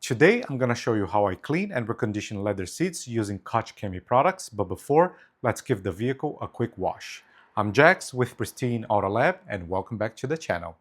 Today, I'm going to show you how I clean and recondition leather seats using Koch Chemie products, but before, let's give the vehicle a quick wash. I'm Jax with Pristine Auto Lab, and welcome back to the channel.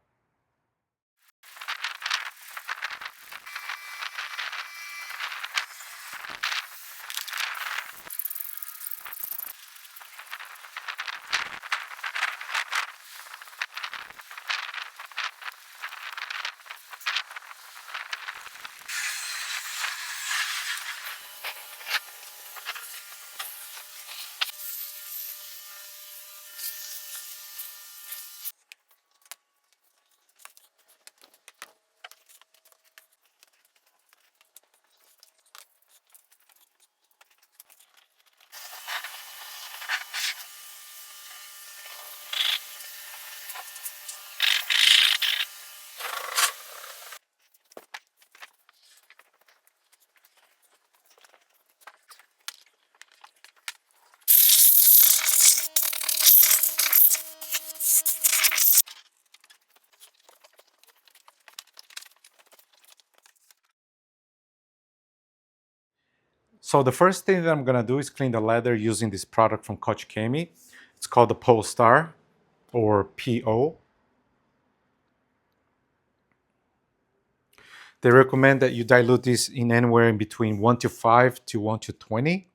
So the first thing that I'm going to do is clean the leather using this product from Koch Chemie. It's called the Polestar, or PO. They recommend that you dilute this in anywhere in between 1 to 5 to 1 to 20.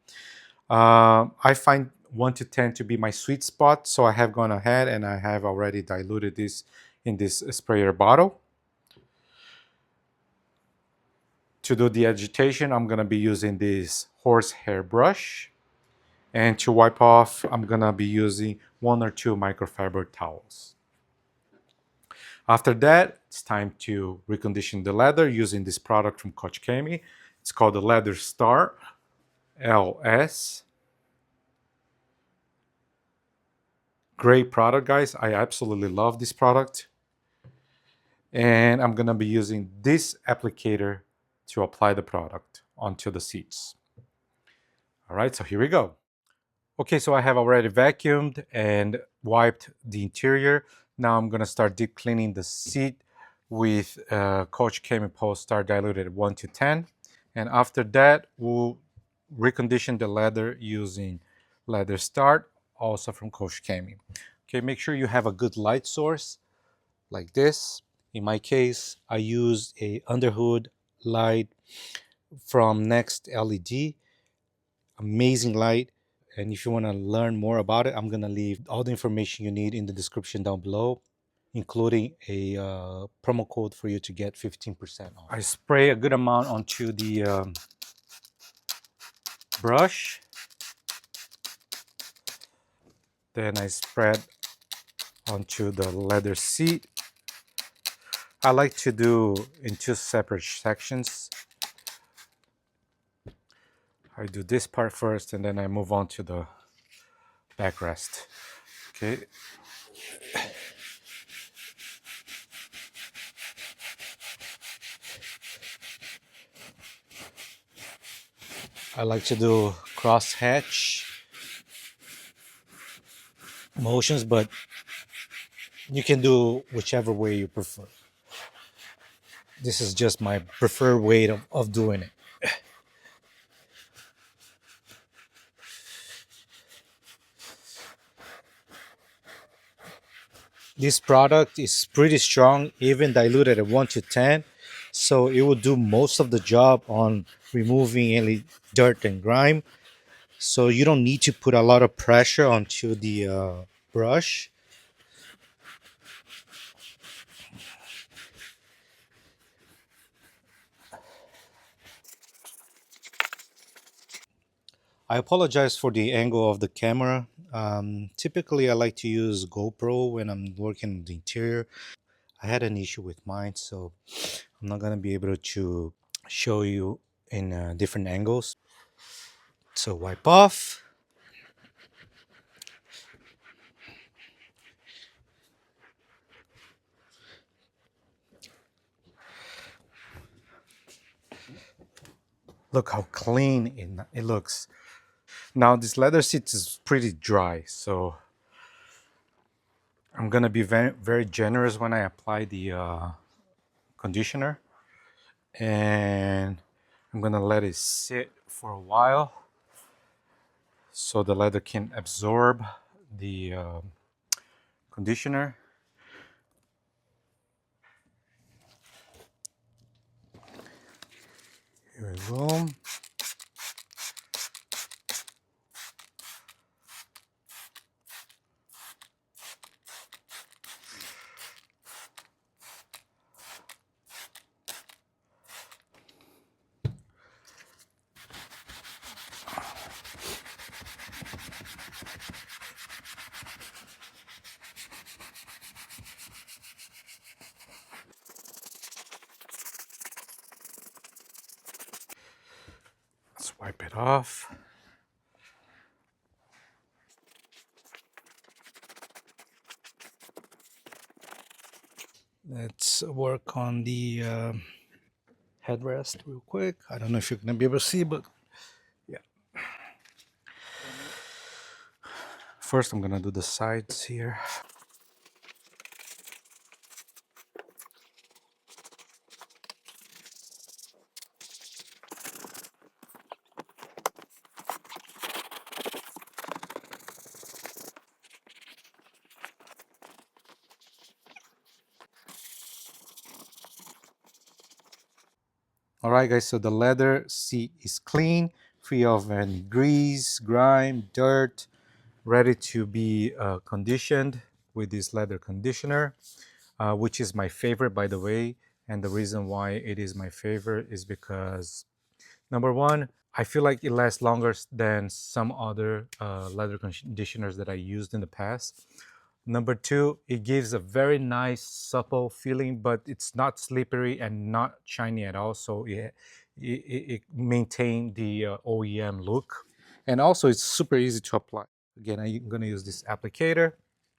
I find 1 to 10 to be my sweet spot, so I have gone ahead and I have already diluted this in this sprayer bottle. To do the agitation, I'm going to be using this horsehair brush. And to wipe off, I'm going to be using 1 or 2 microfiber towels. After that, it's time to recondition the leather using this product from Koch Chemie. It's called the Leather Star LS. Great product, guys. I absolutely love this product. And I'm going to be using this applicator to apply the product onto the seats. All right, so here we go. Okay, so I have already vacuumed and wiped the interior. Now I'm going to start deep cleaning the seat with Koch Chemie Polestar diluted 1 to 10. And after that, we'll recondition the leather using Leather Start, also from Koch Chemie. Okay, make sure you have a good light source like this. In my case, I used a underhood light from Next LED. Amazing light. And if you want to learn more about it, I'm going to leave all the information you need in the description down below, including a promo code for you to get 15% off. I spray a good amount onto the brush. Then I spread onto the leather seat. I like to do in 2 separate sections. I do this part first and then I move on to the backrest. Okay. I like to do cross hatch motions, but you can do whichever way you prefer. This is just my preferred way of doing it. This product is pretty strong, even diluted at 1 to 10. So it will do most of the job on removing any dirt and grime. So you don't need to put a lot of pressure onto the brush. I apologize for the angle of the camera. Typically, I like to use GoPro when I'm working on the interior. I had an issue with mine, so I'm not going to be able to show you in different angles. So wipe off. Look how clean it looks. Now this leather seat is pretty dry, so I'm gonna be very, very generous when I apply the conditioner. and I'm gonna let it sit for a while so the leather can absorb the conditioner. Here we go. Let's wipe it off. Let's work on the headrest real quick. I don't know if you're gonna be able to see, but yeah. First, I'm gonna do the sides here. All right, guys, so the leather seat is clean, free of any grease, grime, dirt, ready to be conditioned with this leather conditioner, which is my favorite, by the way. And the reason why it is my favorite is because, number one, I feel like it lasts longer than some other leather conditioners that I used in the past. Number two, it gives a very nice supple feeling, but it's not slippery and not shiny at all. So it maintains the OEM look. And also it's super easy to apply. Again, I'm gonna use this applicator.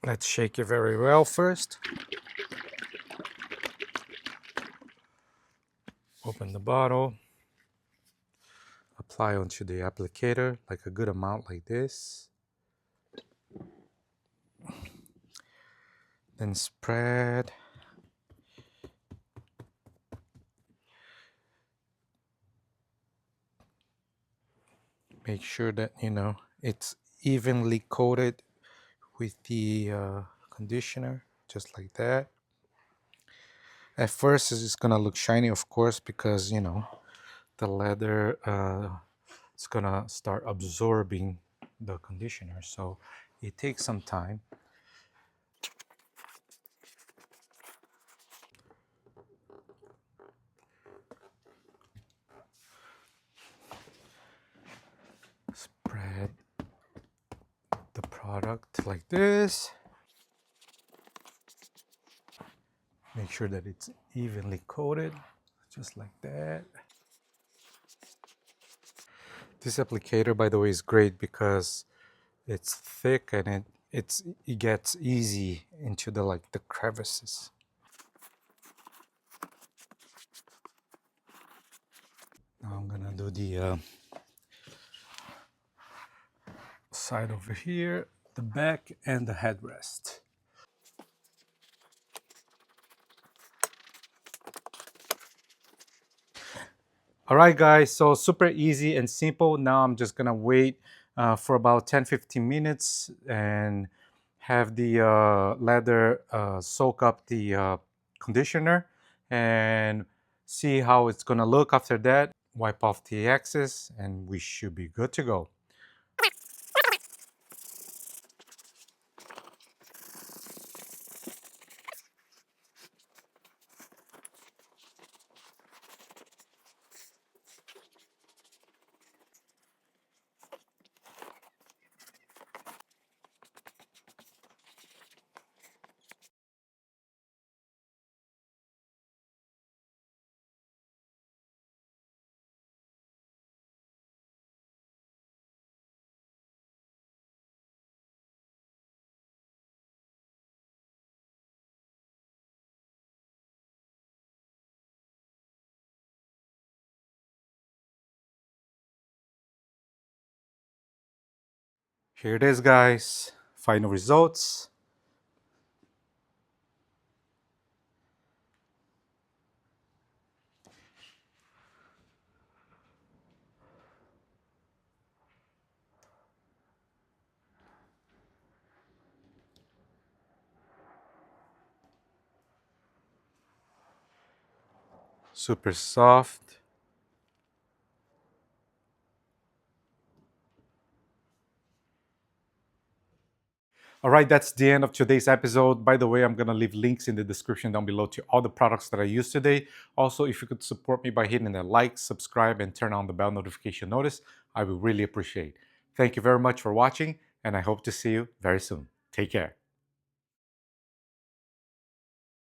Let's shake it very well first. Open the bottle. Apply onto the applicator, like a good amount like this. Then spread. Make sure that, it's evenly coated with the conditioner, just like that. At first, it's just gonna look shiny, of course, because, the leather is gonna start absorbing the conditioner. So it takes some time. Spread the product like this. Make sure that it's evenly coated, just like that. This applicator, by the way, is great because it's thick and it gets easy into the crevices. Now I'm gonna do the side over here, the back, and the headrest. All right, guys, so super easy and simple. Now I'm just gonna wait for about 10-15 minutes and have the leather soak up the conditioner and see how it's gonna look after that. Wipe off the excess and we should be good to go. Here it is, guys. Final results. Super soft. All right, that's the end of today's episode. By the way, I'm going to leave links in the description down below to all the products that I used today. Also, if you could support me by hitting the like, subscribe, and turn on the bell notification notice, I would really appreciate. Thank you very much for watching, and I hope to see you very soon. Take care.